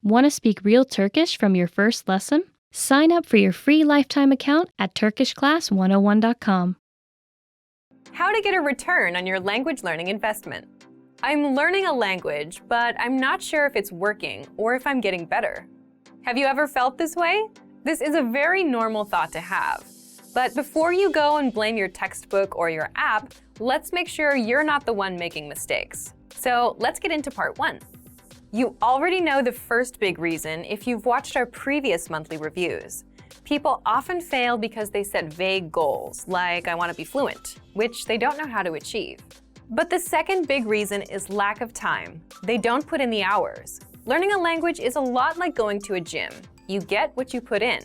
Want to speak real Turkish from your first lesson? Sign up for your free lifetime account at turkishclass101.com. How to get a return on your language learning investment. I'm learning a language, but I'm not sure if it's working or if I'm getting better. Have you ever felt this way? This is a very normal thought to have. But before you go and blame your textbook or your app, let's make sure you're not the one making mistakes. So let's get into part 1. You already know the first big reason if you've watched our previous monthly reviews. People often fail because they set vague goals, like I want to be fluent, which they don't know how to achieve. But the second big reason is lack of time. They don't put in the hours. Learning a language is a lot like going to a gym. You get what you put in.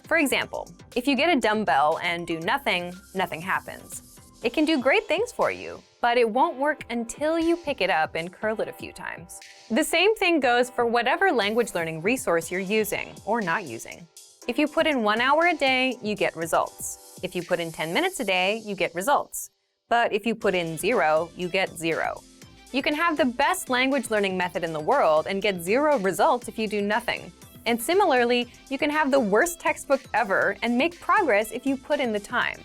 For example, if you get a dumbbell and do nothing, nothing happens. It can do great things for you, but it won't work until you pick it up and curl it a few times. The same thing goes for whatever language learning resource you're using or not using. If you put in 1 hour a day, you get results. If you put in 10 minutes a day, you get results. But if you put in 0, you get 0. You can have the best language learning method in the world and get 0 results if you do nothing. And similarly, you can have the worst textbook ever and make progress if you put in the time.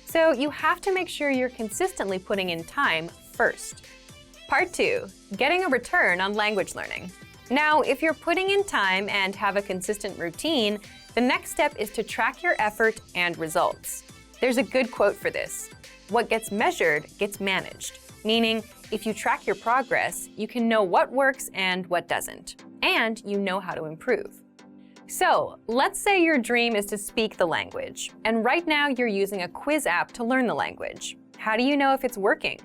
So you have to make sure you're consistently putting in time first. Part 2. Getting a return on language learning. Now, if you're putting in time and have a consistent routine, the next step is to track your effort and results. There's a good quote for this. What gets measured gets managed. Meaning, if you track your progress, you can know what works and what doesn't. And you know how to improve. So, let's say your dream is to speak the language, and right now you're using a quiz app to learn the language. How do you know if it's working?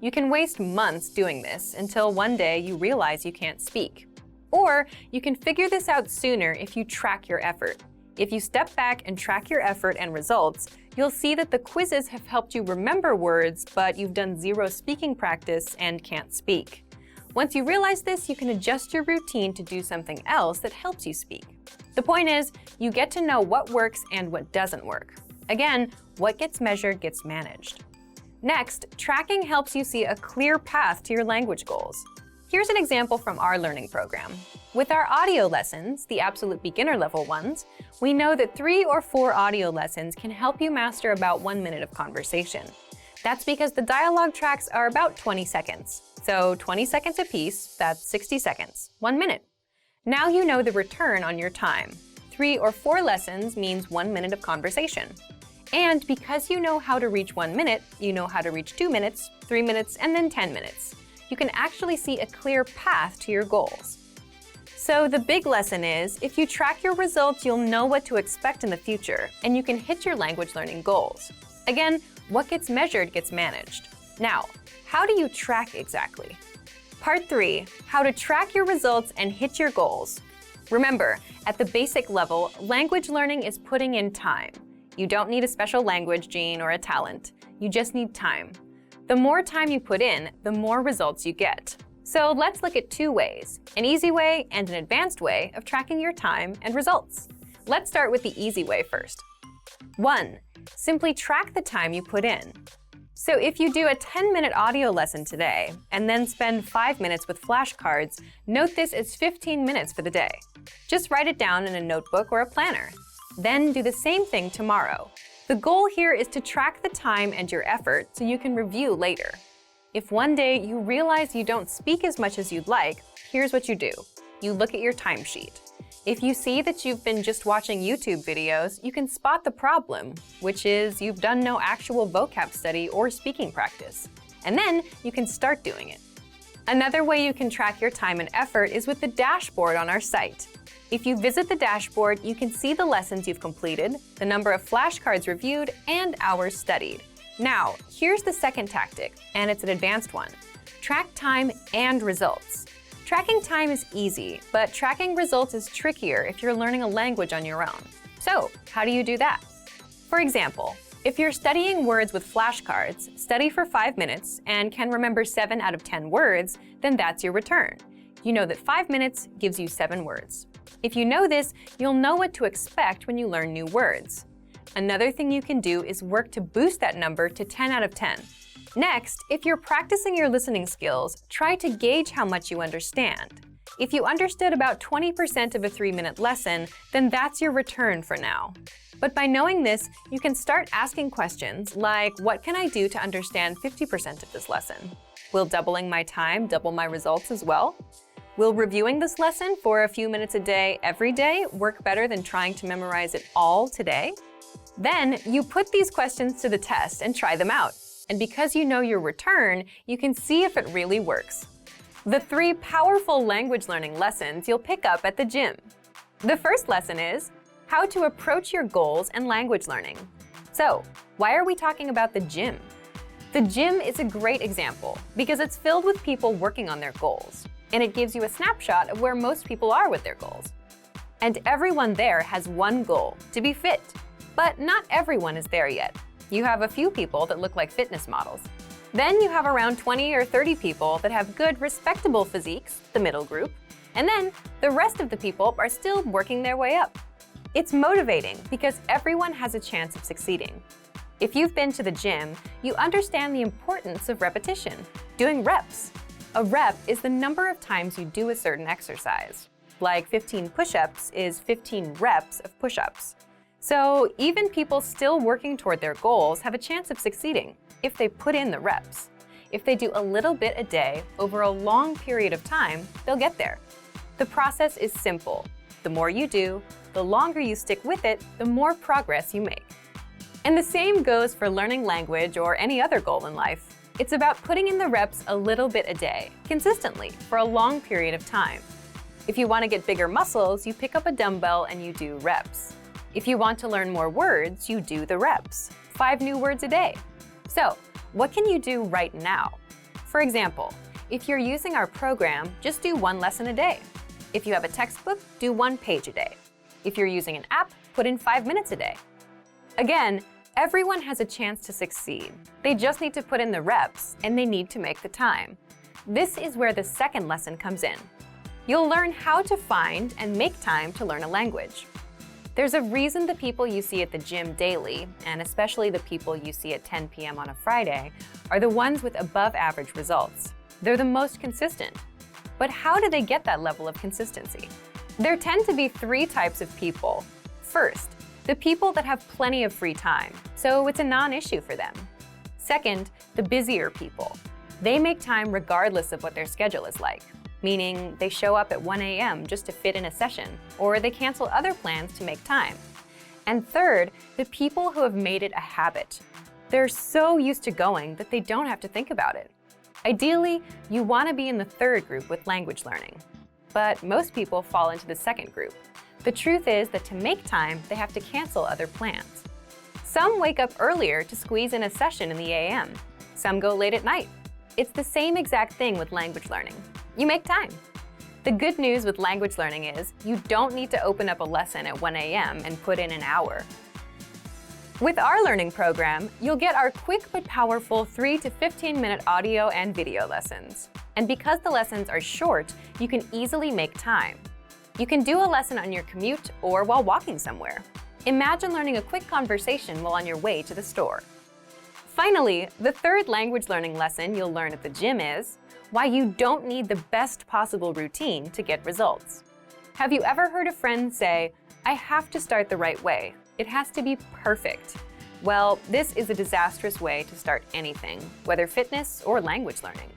You can waste months doing this until one day you realize you can't speak. Or you can figure this out sooner if you track your effort. If you step back and track your effort and results, you'll see that the quizzes have helped you remember words, but you've done 0 speaking practice and can't speak. Once you realize this, you can adjust your routine to do something else that helps you speak. The point is, you get to know what works and what doesn't work. Again, what gets measured gets managed. Next, tracking helps you see a clear path to your language goals. Here's an example from our learning program. With our audio lessons, the absolute beginner level ones, we know that 3 or 4 audio lessons can help you master about 1 minute of conversation. That's because the dialogue tracks are about 20 seconds. So 20 seconds apiece, that's 60 seconds, 1 minute. Now you know the return on your time. 3 or 4 lessons means 1 minute of conversation. And because you know how to reach 1 minute, you know how to reach 2 minutes, 3 minutes, and then 10 minutes. You can actually see a clear path to your goals. So the big lesson is, if you track your results, you'll know what to expect in the future, and you can hit your language learning goals. Again, what gets measured gets managed. Now, how do you track exactly? Part 3, how to track your results and hit your goals. Remember, at the basic level, language learning is putting in time. You don't need a special language gene or a talent. You just need time. The more time you put in, the more results you get. So let's look at 2 ways, an easy way and an advanced way of tracking your time and results. Let's start with the easy way first. 1. Simply track the time you put in. So if you do a 10-minute audio lesson today and then spend 5 minutes with flashcards, note this as 15 minutes for the day. Just write it down in a notebook or a planner. Then do the same thing tomorrow. The goal here is to track the time and your effort so you can review later. If one day you realize you don't speak as much as you'd like, here's what you do. You look at your timesheet. If you see that you've been just watching YouTube videos, you can spot the problem, which is you've done no actual vocab study or speaking practice. And then you can start doing it. Another way you can track your time and effort is with the dashboard on our site. If you visit the dashboard, you can see the lessons you've completed, the number of flashcards reviewed, and hours studied. Now, here's the second tactic, and it's an advanced one. Track time and results. Tracking time is easy, but tracking results is trickier if you're learning a language on your own. So, how do you do that? For example, if you're studying words with flashcards, study for 5 minutes and can remember 7 out of 10 words, then that's your return. You know that 5 minutes gives you 7 words. If you know this, you'll know what to expect when you learn new words. Another thing you can do is work to boost that number to 10 out of 10. Next, if you're practicing your listening skills, try to gauge how much you understand. If you understood about 20% of a 3-minute lesson, then that's your return for now. But by knowing this, you can start asking questions like, what can I do to understand 50% of this lesson? Will doubling my time double my results as well? Will reviewing this lesson for a few minutes a day every day work better than trying to memorize it all today? Then you put these questions to the test and try them out. And because you know your return, you can see if it really works. The 3 powerful language learning lessons you'll pick up at the gym. The first lesson is how to approach your goals and language learning. So, why are we talking about the gym? The gym is a great example because it's filled with people working on their goals, and it gives you a snapshot of where most people are with their goals. And everyone there has one goal, to be fit. But not everyone is there yet. You have a few people that look like fitness models. Then you have around 20 or 30 people that have good, respectable physiques, the middle group. And then the rest of the people are still working their way up. It's motivating because everyone has a chance of succeeding. If you've been to the gym, you understand the importance of repetition, doing reps. A rep is the number of times you do a certain exercise. Like 15 push-ups is 15 reps of push-ups. So even people still working toward their goals have a chance of succeeding if they put in the reps. If they do a little bit a day over a long period of time, they'll get there. The process is simple. The more you do, the longer you stick with it, the more progress you make. And the same goes for learning language or any other goal in life. It's about putting in the reps a little bit a day, consistently, for a long period of time. If you want to get bigger muscles, you pick up a dumbbell and you do reps. If you want to learn more words, you do the reps, 5 new words a day. So, what can you do right now? For example, if you're using our program, just do 1 lesson a day. If you have a textbook, do 1 page a day. If you're using an app, put in 5 minutes a day. Again, everyone has a chance to succeed. They just need to put in the reps, and they need to make the time. This is where the second lesson comes in. You'll learn how to find and make time to learn a language. There's a reason the people you see at the gym daily, and especially the people you see at 10 p.m. on a Friday, are the ones with above-average results. They're the most consistent. But how do they get that level of consistency? There tend to be 3 types of people. First, the people that have plenty of free time, so it's a non-issue for them. Second, the busier people. They make time regardless of what their schedule is like, meaning they show up at 1 a.m. just to fit in a session, or they cancel other plans to make time. And third, the people who have made it a habit. They're so used to going that they don't have to think about it. Ideally, you want to be in the third group with language learning. But most people fall into the second group. The truth is that to make time, they have to cancel other plans. Some wake up earlier to squeeze in a session in the a.m. Some go late at night. It's the same exact thing with language learning. You make time. The good news with language learning is you don't need to open up a lesson at 1 a.m. and put in an hour. With our learning program, you'll get our quick but powerful 3 to 15-minute audio and video lessons. And because the lessons are short, you can easily make time. You can do a lesson on your commute or while walking somewhere. Imagine learning a quick conversation while on your way to the store. Finally, the third language learning lesson you'll learn at the gym is why you don't need the best possible routine to get results. Have you ever heard a friend say, "I have to start the right way. It has to be perfect"? Well, this is a disastrous way to start anything, whether fitness or language learning.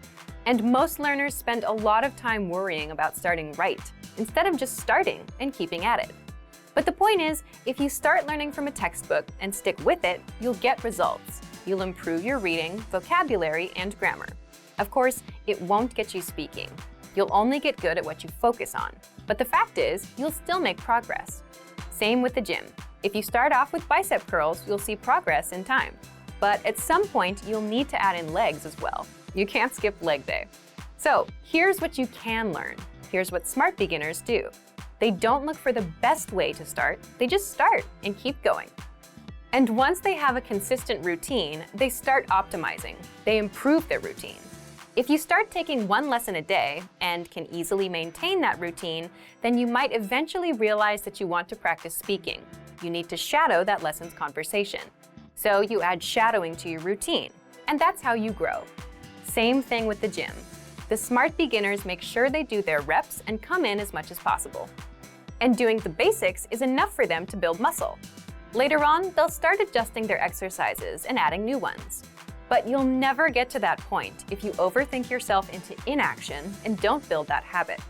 And most learners spend a lot of time worrying about starting right, instead of just starting and keeping at it. But the point is, if you start learning from a textbook and stick with it, you'll get results. You'll improve your reading, vocabulary, and grammar. Of course, it won't get you speaking. You'll only get good at what you focus on. But the fact is, you'll still make progress. Same with the gym. If you start off with bicep curls, you'll see progress in time. But at some point, you'll need to add in legs as well. You can't skip leg day. So here's what you can learn. Here's what smart beginners do. They don't look for the best way to start. They just start and keep going. And once they have a consistent routine, they start optimizing. They improve their routine. If you start taking 1 lesson a day and can easily maintain that routine, then you might eventually realize that you want to practice speaking. You need to shadow that lesson's conversation. So you add shadowing to your routine, and that's how you grow. Same thing with the gym. The smart beginners make sure they do their reps and come in as much as possible. And doing the basics is enough for them to build muscle. Later on, they'll start adjusting their exercises and adding new ones. But you'll never get to that point if you overthink yourself into inaction and don't build that habit.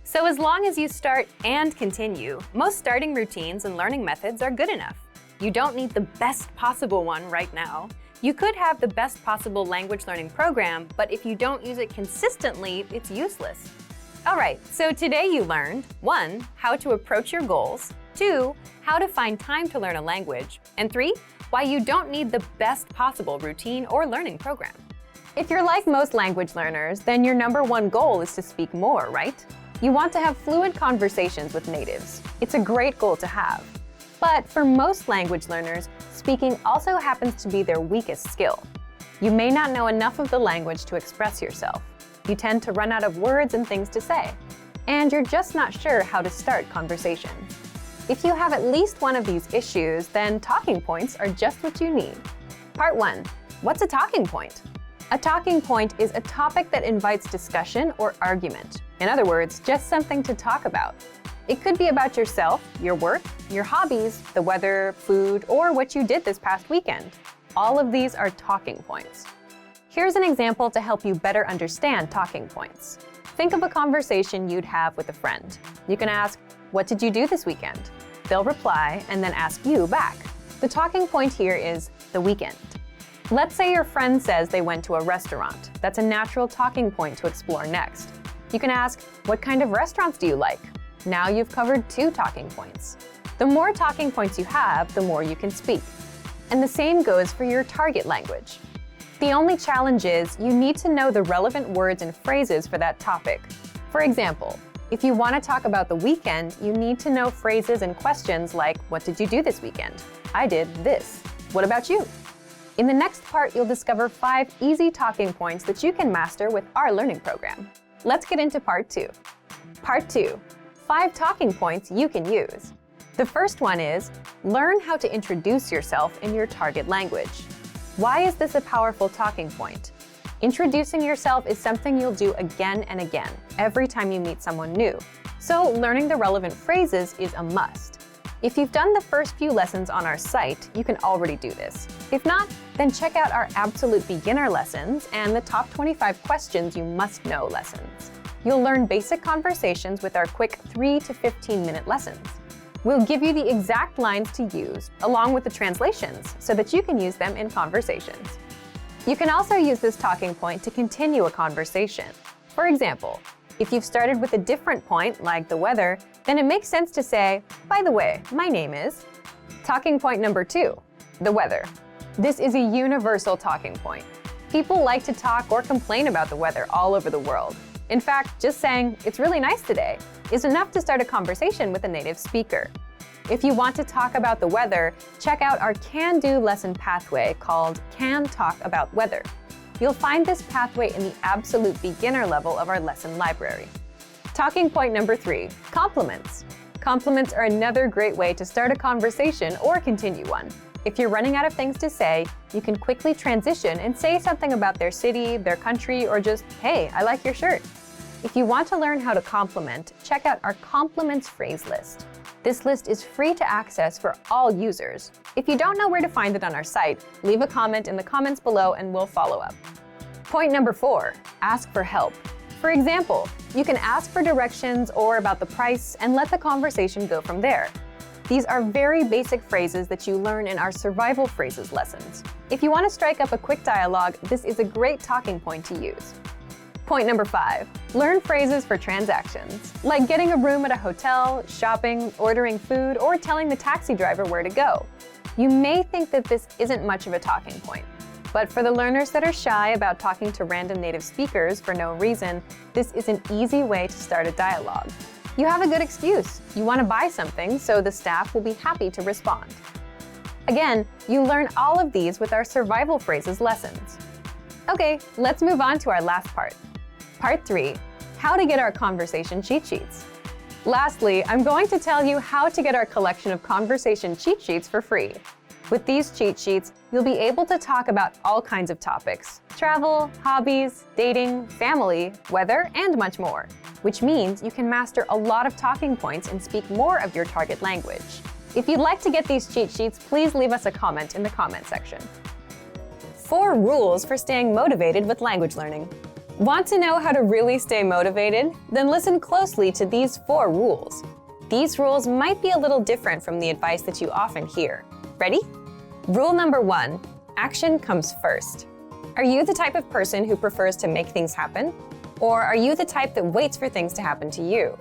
So as long as you start and continue, most starting routines and learning methods are good enough. You don't need the best possible one right now. You could have the best possible language learning program, but if you don't use it consistently, it's useless. All right, so today you learned 1. How to approach your goals, 2. How to find time to learn a language, and 3. Why you don't need the best possible routine or learning program. If you're like most language learners, then your #1 goal is to speak more, right? You want to have fluent conversations with natives. It's a great goal to have. But for most language learners, speaking also happens to be their weakest skill. You may not know enough of the language to express yourself. You tend to run out of words and things to say. And you're just not sure how to start conversations. If you have at least one of these issues, then talking points are just what you need. Part 1. What's a talking point? A talking point is a topic that invites discussion or argument. In other words, just something to talk about. It could be about yourself, your work, your hobbies, the weather, food, or what you did this past weekend. All of these are talking points. Here's an example to help you better understand talking points. Think of a conversation you'd have with a friend. You can ask, "What did you do this weekend?" They'll reply and then ask you back. The talking point here is the weekend. Let's say your friend says they went to a restaurant. That's a natural talking point to explore next. You can ask, "What kind of restaurants do you like?" Now you've covered 2 talking points. The more talking points you have, the more you can speak. And the same goes for your target language. The only challenge is you need to know the relevant words and phrases for that topic. For example, if you want to talk about the weekend, you need to know phrases and questions like, "What did you do this weekend?" "I did this." "What about you?" In the next part, you'll discover 5 easy talking points that you can master with our learning program. Let's get into Part 2. Part 2. 5 talking points you can use. The first one is, learn how to introduce yourself in your target language. Why is this a powerful talking point? Introducing yourself is something you'll do again and again, every time you meet someone new. So learning the relevant phrases is a must. If you've done the first few lessons on our site, you can already do this. If not, then check out our absolute beginner lessons and the top 25 questions you must know lessons. You'll learn basic conversations with our quick 3 to 15-minute lessons. We'll give you the exact lines to use, along with the translations, so that you can use them in conversations. You can also use this talking point to continue a conversation. For example, if you've started with a different point, like the weather, then it makes sense to say, "By the way, my name is." Talking point number 2, the weather. This is a universal talking point. People like to talk or complain about the weather all over the world. In fact, just saying, "It's really nice today," is enough to start a conversation with a native speaker. If you want to talk about the weather, check out our can-do lesson pathway called Can Talk About Weather. You'll find this pathway in the absolute beginner level of our lesson library. Talking point number 3, compliments. Compliments are another great way to start a conversation or continue one. If you're running out of things to say, you can quickly transition and say something about their city, their country, or just, "Hey, I like your shirt." If you want to learn how to compliment, check out our compliments phrase list. This list is free to access for all users. If you don't know where to find it on our site, leave a comment in the comments below and we'll follow up. Point number 4, ask for help. For example, you can ask for directions or about the price and let the conversation go from there. These are very basic phrases that you learn in our survival phrases lessons. If you want to strike up a quick dialogue, this is a great talking point to use. Point number 5, learn phrases for transactions, like getting a room at a hotel, shopping, ordering food, or telling the taxi driver where to go. You may think that this isn't much of a talking point, but for the learners that are shy about talking to random native speakers for no reason, this is an easy way to start a dialogue. You have a good excuse. You want to buy something, so the staff will be happy to respond. Again, you learn all of these with our survival phrases lessons. Okay, let's move on to our last part. Part 3, how to get our conversation cheat sheets. Lastly, I'm going to tell you how to get our collection of conversation cheat sheets for free. With these cheat sheets, you'll be able to talk about all kinds of topics: travel, hobbies, dating, family, weather, and much more, which means you can master a lot of talking points and speak more of your target language. If you'd like to get these cheat sheets, please leave us a comment in the comment section. 4 rules for staying motivated with language learning. Want to know how to really stay motivated? Then listen closely to these 4 rules. These rules might be a little different from the advice that you often hear. Ready? Rule number 1, action comes first. Are you the type of person who prefers to make things happen? Or are you the type that waits for things to happen to you?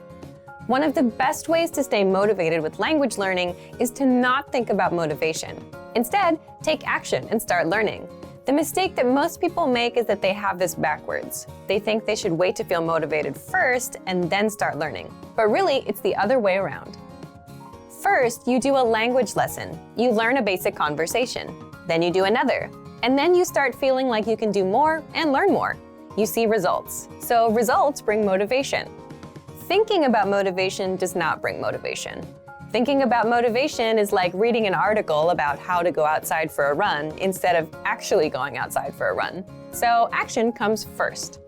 One of the best ways to stay motivated with language learning is to not think about motivation. Instead, take action and start learning. The mistake that most people make is that they have this backwards. They think they should wait to feel motivated first and then start learning. But really, it's the other way around. First, you do a language lesson. You learn a basic conversation. Then you do another. And then you start feeling like you can do more and learn more. You see results. So results bring motivation. Thinking about motivation does not bring motivation. Thinking about motivation is like reading an article about how to go outside for a run instead of actually going outside for a run. So action comes first.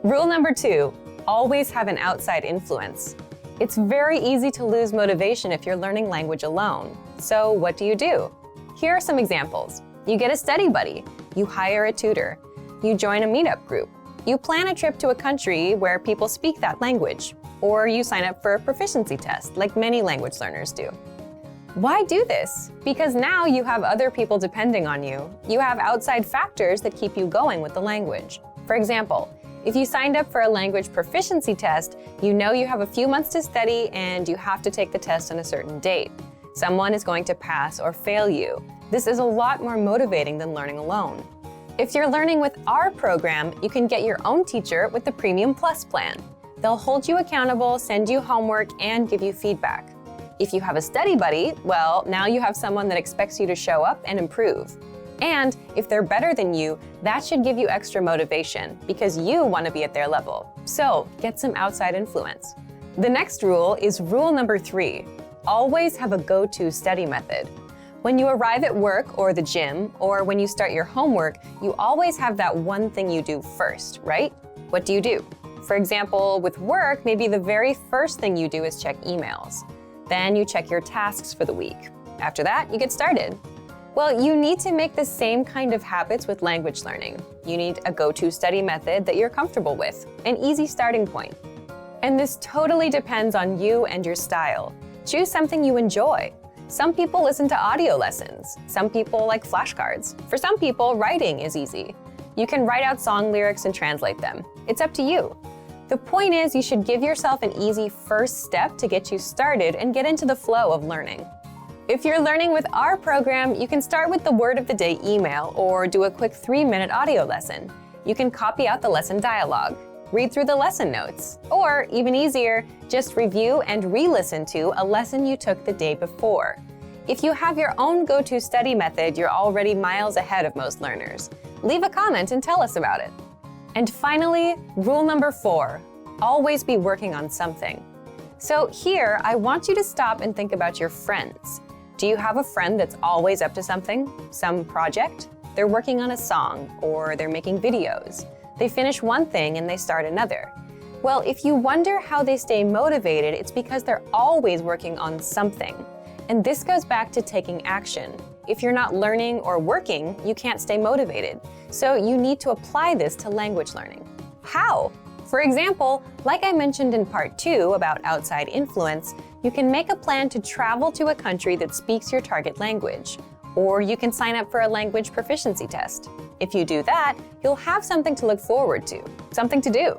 Rule number 2, always have an outside influence. It's very easy to lose motivation if you're learning language alone. So what do? Here are some examples. You get a study buddy. You hire a tutor. You join a meetup group. You plan a trip to a country where people speak that language. Or you sign up for a proficiency test, like many language learners do. Why do this? Because now you have other people depending on you. You have outside factors that keep you going with the language. For example, if you signed up for a language proficiency test, you know you have a few months to study and you have to take the test on a certain date. Someone is going to pass or fail you. This is a lot more motivating than learning alone. If you're learning with our program, you can get your own teacher with the Premium Plus plan. They'll hold you accountable, send you homework, and give you feedback. If you have a study buddy, well, now you have someone that expects you to show up and improve. And if they're better than you, that should give you extra motivation because you want to be at their level. So get some outside influence. The next rule is rule number 3. Always have a go-to study method. When you arrive at work or the gym, or when you start your homework, you always have that one thing you do first, right? What do? For example, with work, maybe the very first thing you do is check emails. Then you check your tasks for the week. After that, you get started. Well, you need to make the same kind of habits with language learning. You need a go-to study method that you're comfortable with, an easy starting point. And this totally depends on you and your style. Choose something you enjoy. Some people listen to audio lessons. Some people like flashcards. For some people, writing is easy. You can write out song lyrics and translate them. It's up to you. The point is, you should give yourself an easy first step to get you started and get into the flow of learning. If you're learning with our program, you can start with the word of the day email or do a quick 3-minute audio lesson. You can copy out the lesson dialogue, read through the lesson notes, or even easier, just review and re-listen to a lesson you took the day before. If you have your own go-to study method, you're already miles ahead of most learners. Leave a comment and tell us about it. And finally, rule number 4, always be working on something. So here, I want you to stop and think about your friends. Do you have a friend that's always up to something, some project? They're working on a song, or they're making videos. They finish one thing and they start another. Well, if you wonder how they stay motivated, it's because they're always working on something. And this goes back to taking action. If you're not learning or working, you can't stay motivated. So you need to apply this to language learning. How? For example, like I mentioned in part 2 about outside influence, you can make a plan to travel to a country that speaks your target language. Or you can sign up for a language proficiency test. If you do that, you'll have something to look forward to, something to do.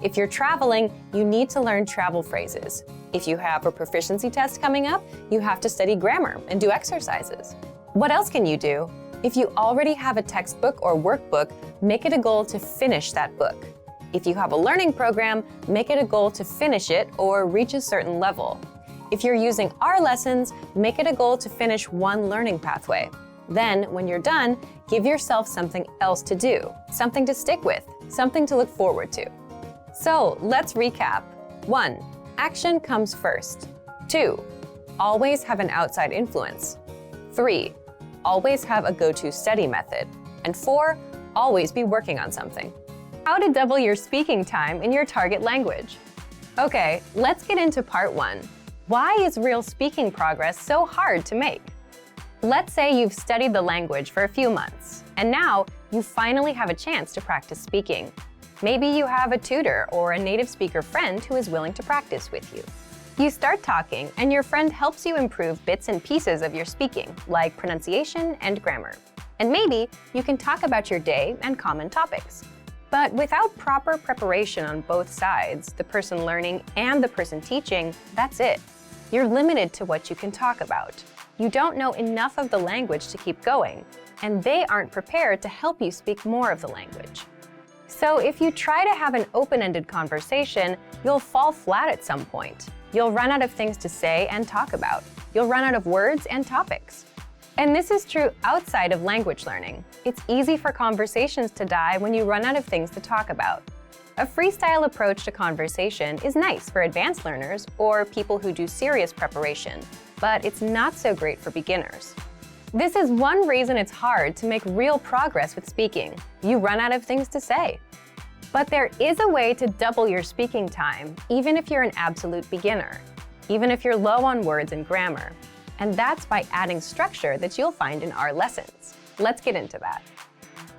If you're traveling, you need to learn travel phrases. If you have a proficiency test coming up, you have to study grammar and do exercises. What else can you do? If you already have a textbook or workbook, make it a goal to finish that book. If you have a learning program, make it a goal to finish it or reach a certain level. If you're using our lessons, make it a goal to finish one learning pathway. Then, when you're done, give yourself something else to do, something to stick with, something to look forward to. So, let's recap. 1. Action comes first. 2. Always have an outside influence. 3. always have a go-to study method. And 4, always be working on something. How to double your speaking time in your target language. Okay, let's get into part 1. Why is real speaking progress so hard to make? Let's say you've studied the language for a few months, and now you finally have a chance to practice speaking. Maybe you have a tutor or a native speaker friend who is willing to practice with you. You start talking, and your friend helps you improve bits and pieces of your speaking, like pronunciation and grammar. And maybe you can talk about your day and common topics. But without proper preparation on both sides, the person learning and the person teaching, that's it. You're limited to what you can talk about. You don't know enough of the language to keep going, and they aren't prepared to help you speak more of the language. So if you try to have an open-ended conversation, you'll fall flat at some point. You'll run out of things to say and talk about. You'll run out of words and topics. And this is true outside of language learning. It's easy for conversations to die when you run out of things to talk about. A freestyle approach to conversation is nice for advanced learners or people who do serious preparation, but it's not so great for beginners. This is one reason it's hard to make real progress with speaking. You run out of things to say. But there is a way to double your speaking time, even if you're an absolute beginner, even if you're low on words and grammar. And that's by adding structure that you'll find in our lessons. Let's get into that.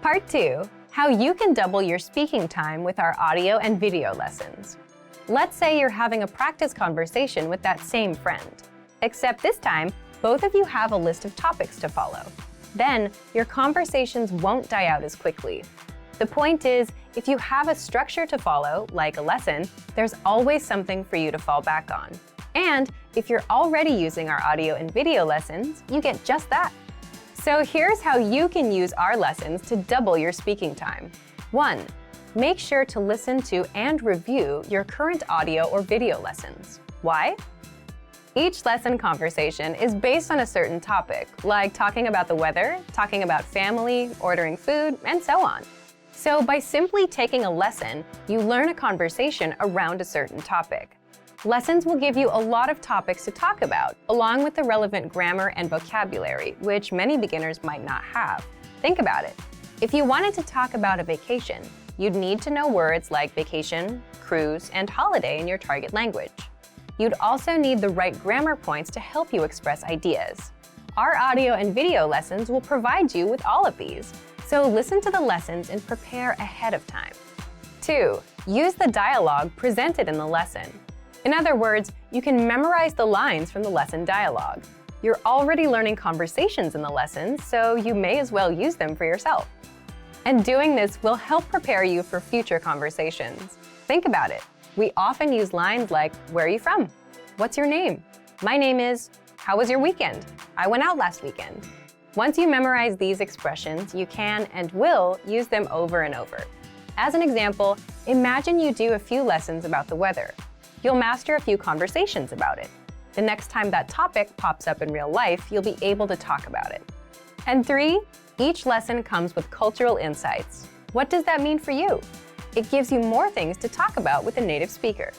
Part 2, how you can double your speaking time with our audio and video lessons. Let's say you're having a practice conversation with that same friend, except this time, both of you have a list of topics to follow. Then, your conversations won't die out as quickly. The point is, if you have a structure to follow, like a lesson, there's always something for you to fall back on. And if you're already using our audio and video lessons, you get just that. So here's how you can use our lessons to double your speaking time. 1. Make sure to listen to and review your current audio or video lessons. Why? Each lesson conversation is based on a certain topic, like talking about the weather, talking about family, ordering food, and so on. So by simply taking a lesson, you learn a conversation around a certain topic. Lessons will give you a lot of topics to talk about, along with the relevant grammar and vocabulary, which many beginners might not have. Think about it. If you wanted to talk about a vacation, you'd need to know words like vacation, cruise, and holiday in your target language. You'd also need the right grammar points to help you express ideas. Our audio and video lessons will provide you with all of these, so listen to the lessons and prepare ahead of time. 2. Use the dialogue presented in the lesson. In other words, you can memorize the lines from the lesson dialogue. You're already learning conversations in the lessons, so you may as well use them for yourself. And doing this will help prepare you for future conversations. Think about it. We often use lines like, "Where are you from? What's your name? My name is, how was your weekend? I went out last weekend." Once you memorize these expressions, you can and will use them over and over. As an example, imagine you do a few lessons about the weather. You'll master a few conversations about it. The next time that topic pops up in real life, you'll be able to talk about it. And 3, each lesson comes with cultural insights. What does that mean for you? It gives you more things to talk about with a native speaker.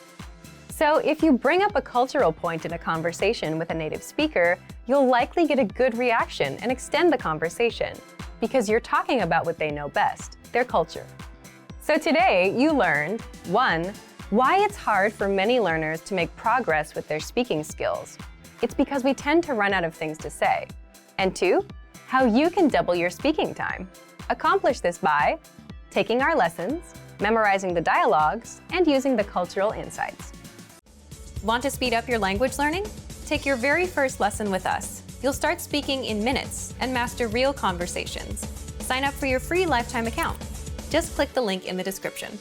So if you bring up a cultural point in a conversation with a native speaker, you'll likely get a good reaction and extend the conversation, because you're talking about what they know best, their culture. So today you learned 1. Why it's hard for many learners to make progress with their speaking skills. It's because we tend to run out of things to say. And 2, how you can double your speaking time. Accomplish this by taking our lessons, memorizing the dialogues, and using the cultural insights. Want to speed up your language learning? Take your very first lesson with us. You'll start speaking in minutes and master real conversations. Sign up for your free lifetime account. Just click the link in the description.